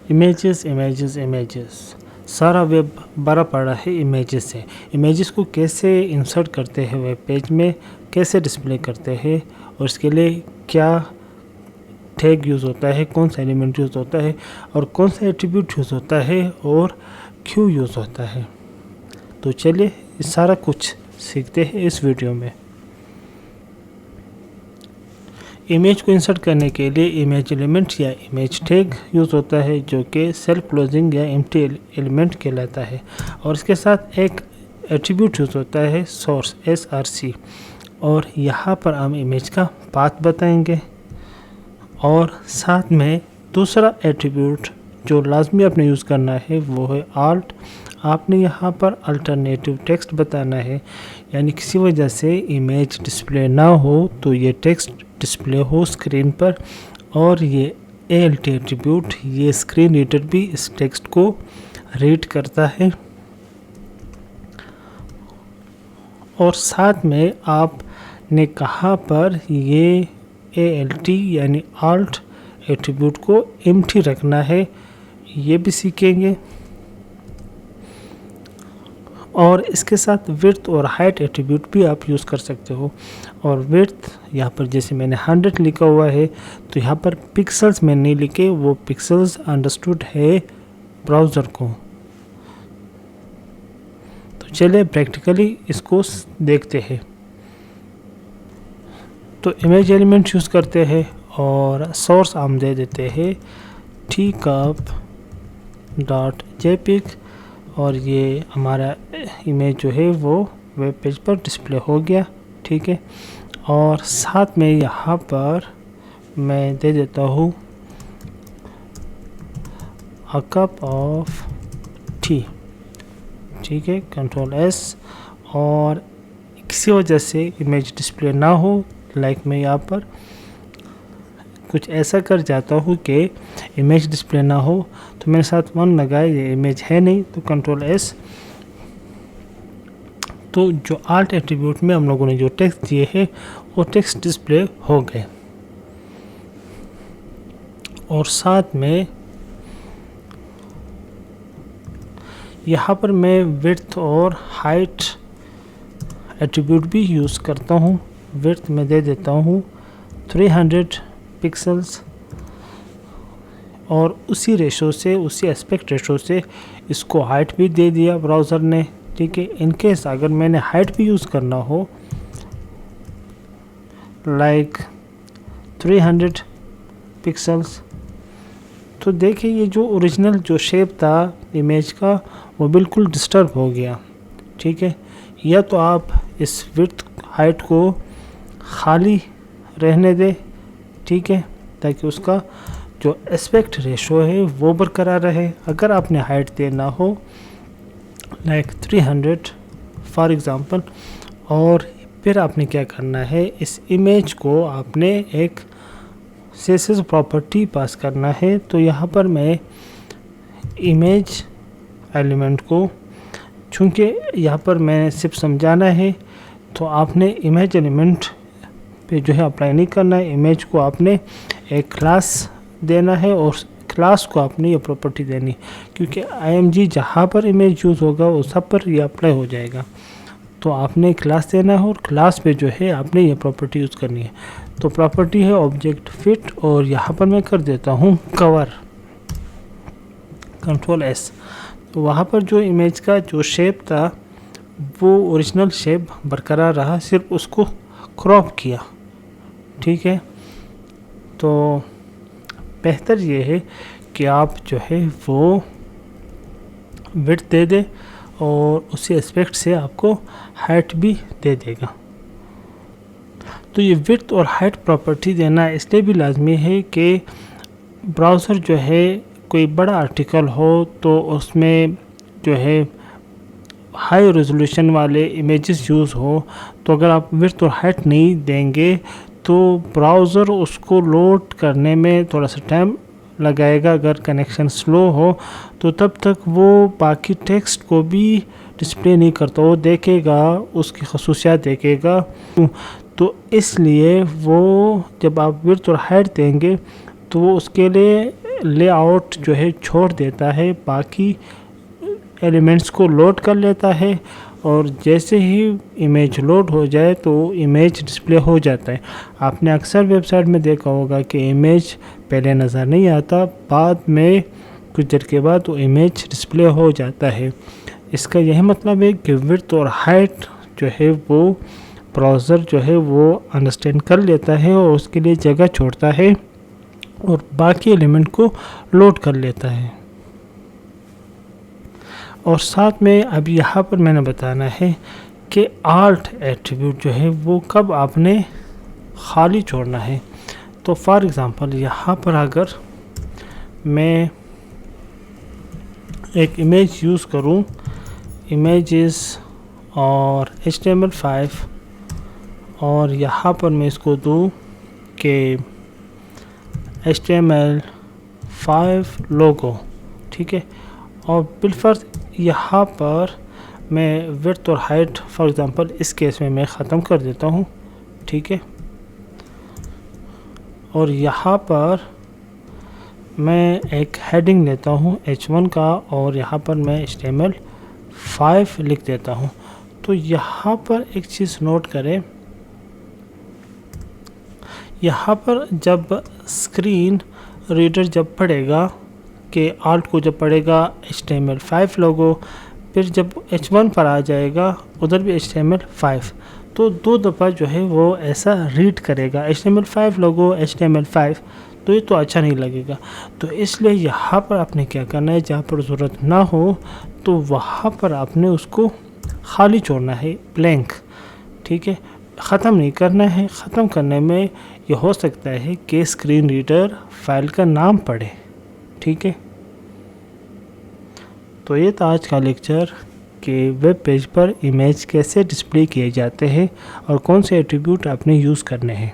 Images सारा web भरा पड़ा है इमेजेस से। इमेजेस को कैसे इंसर्ट करते हैं वेब पेज में, कैसे डिस्प्ले करते हैं और इसके लिए क्या टैग यूज़ होता है, कौन सा एलिमेंट यूज़ होता है और कौन सा एट्रीब्यूट यूज़ होता है और क्यों यूज़ होता है। तो चलिए सारा कुछ सीखते हैं इस वीडियो में। इमेज को इंसर्ट करने के लिए इमेज एलिमेंट या इमेज टैग यूज़ होता है जो कि सेल्फ क्लोजिंग या एम्प्टी एलिमेंट कहलाता है, और इसके साथ एक एट्रीब्यूट यूज़ होता है सोर्स src, और यहाँ पर हम इमेज का पाथ बताएंगे। और साथ में दूसरा एट्रीब्यूट जो लाजमी आपने यूज़ करना है वो है आल्ट। आपने यहाँ पर अल्टरनेटिव टेक्स्ट बताना है, यानी किसी वजह से इमेज डिस्प्ले ना हो तो ये टेक्स्ट डिस्प्ले हो स्क्रीन पर, और ये ALT एट्रीब्यूट ये स्क्रीन रीडर भी इस टेक्स्ट को रीड करता है। और साथ में आपने कहाँ पर ये ALT यानी आल्ट एट्रीब्यूट को एम्प्टी रखना है, ये भी सीखेंगे। और इसके साथ विड्थ और हाइट एट्रीब्यूट भी आप यूज़ कर सकते हो। और विड्थ यहाँ पर जैसे मैंने 100 लिखा हुआ है तो यहाँ पर पिक्सल्स में नहीं लिखे, वो पिक्सल्स अंडरस्टूड है ब्राउज़र को। तो चलिए प्रैक्टिकली इसको देखते हैं। तो इमेज एलिमेंट यूज़ करते हैं और सोर्स हम दे देते हैं tcup.jpg, और ये हमारा इमेज जो है वो वेब पेज पर डिस्प्ले हो गया। ठीक है, और साथ में यहाँ पर मैं दे देता हूँ a cup of tea। ठीक है, कंट्रोल S, और किसी वजह से इमेज डिस्प्ले ना हो, लाइक मैं यहाँ पर कुछ ऐसा कर जाता हूँ कि इमेज डिस्प्ले ना हो, तो मेरे साथ 1 लगाए, ये इमेज है नहीं, तो कंट्रोल S। तो जो आल्ट एट्रीब्यूट में हम लोगों ने जो टेक्स्ट दिए हैं वो टेक्स्ट डिस्प्ले हो गए। और साथ में यहाँ पर मैं विड्थ और हाइट एट्रीब्यूट भी यूज़ करता हूँ। विड्थ में दे देता हूँ 300 पिक्सल्स, और उसी रेशो से, उसी एस्पेक्ट रेशो से इसको हाइट भी दे दिया ब्राउज़र ने। ठीक है, इनकेस अगर मैंने हाइट भी यूज़ करना हो लाइक 300 पिक्सल्स, तो देखिए ये जो ओरिजिनल जो शेप था इमेज का वो बिल्कुल डिस्टर्ब हो गया। ठीक है, या तो आप इस विड्थ हाइट को खाली रहने दें, ठीक है, ताकि उसका जो एस्पेक्ट रेशो है वो बरकरार रहे। अगर आपने हाइट देना हो लाइक 300 फॉर एग्ज़ाम्पल, और फिर आपने क्या करना है, इस इमेज को आपने एक CSS प्रॉपर्टी पास करना है। तो यहाँ पर मैं इमेज एलिमेंट को, चूँकि यहाँ पर मैंने सिर्फ समझाना है, तो आपने इमेज एलिमेंट पे जो है अप्लाई नहीं करना है। इमेज को आपने एक क्लास देना है और क्लास को आपने ये प्रॉपर्टी देनी, क्योंकि IMG जहाँ पर इमेज यूज़ होगा वो सब पर ये अप्लाई हो जाएगा। तो आपने क्लास देना है और क्लास पे जो है आपने ये प्रॉपर्टी यूज़ करनी है। तो प्रॉपर्टी है ऑब्जेक्ट फिट, और यहाँ पर मैं कर देता हूँ कवर, कंट्रोल S। तो वहाँ पर जो इमेज का जो शेप था वो ओरिजिनल शेप बरकरार रहा, सिर्फ उसको क्रॉप किया। ठीक है, तो बेहतर ये है कि आप जो है वो विड्थ दे दे और उसी एस्पेक्ट से आपको हाइट भी दे देगा। तो ये विड्थ और हाइट प्रॉपर्टी देना इसलिए भी लाजमी है कि ब्राउज़र जो है कोई बड़ा आर्टिकल हो तो उसमें जो है हाई रेजोल्यूशन वाले इमेजेस यूज़ हो, तो अगर आप विड्थ और हाइट नहीं देंगे तो ब्राउज़र उसको लोड करने में थोड़ा सा टाइम लगाएगा। अगर कनेक्शन स्लो हो तो तब तक वो बाकी टेक्स्ट को भी डिस्प्ले नहीं करता, वो देखेगा, उसकी खसूसियात देखेगा। तो इसलिए वो जब आप विड्थ और हाइट देंगे तो वो उसके लिए لے آؤٹ جو ہے چھوڑ دیتا ہے، باقی ایلیمنٹس کو لوڈ کر لیتا ہے، اور جیسے ہی امیج لوڈ ہو جائے تو امیج ڈسپلے ہو جاتا ہے۔ آپ نے اکثر ویب سائٹ میں دیکھا ہوگا کہ امیج پہلے نظر نہیں آتا، بعد میں کچھ دیر کے بعد وہ امیج ڈسپلے ہو جاتا ہے۔ اس کا یہی مطلب ہے کہ وڈتھ اور ہائٹ جو ہے وہ براؤزر جو ہے وہ انڈرسٹینڈ کر لیتا ہے اور اس کے لیے جگہ چھوڑتا ہے اور باقی ایلیمنٹ کو لوڈ کر لیتا ہے۔ اور ساتھ میں اب یہاں پر میں نے بتانا ہے کہ آلٹ ایٹریبیوٹ جو ہے وہ کب آپ نے خالی چھوڑنا ہے۔ تو فار ایگزامپل یہاں پر اگر میں ایک امیج یوز کروں، امیجز اور HTML5، اور یہاں پر میں اس کو دوں کہ HTML5 لوگو، ٹھیک ہے، اور بالفرض یہاں پر میں وڈتھ اور ہائٹ فار ایگزامپل اس کیس میں ختم کر دیتا ہوں، ٹھیک ہے، اور یہاں پر میں ایک ہیڈنگ لیتا ہوں H1 کا، اور یہاں پر میں HTML5 لکھ دیتا ہوں۔ تو یہاں پر ایک چیز نوٹ کریں، یہاں پر جب اسکرین ریڈر جب پڑھے گا کہ آلٹ کو جب پڑھے گا HTML5 لوگو، پھر جب H1 پر آ جائے گا ادھر بھی HTML5، تو دو دفعہ جو ہے وہ ایسا ریڈ کرے گا HTML5 لوگو HTML5، تو یہ تو اچھا نہیں لگے گا۔ تو اس لیے یہاں پر آپ نے کیا کرنا ہے، جہاں پر ضرورت نہ ہو تو وہاں پر آپ نے اس کو خالی چھوڑنا ہے، بلینک، ٹھیک ہے، ختم نہیں کرنا ہے۔ ختم کرنے میں یہ ہو سکتا ہے کہ اسکرین ریڈر فائل کا نام پڑھے، ٹھیک ہے۔ تو یہ تھا آج کا لیکچر کہ ویب پیج پر امیج کیسے ڈسپلے کیے جاتے ہیں اور کون سے ایٹریبیوٹ آپ نے یوز کرنے ہیں۔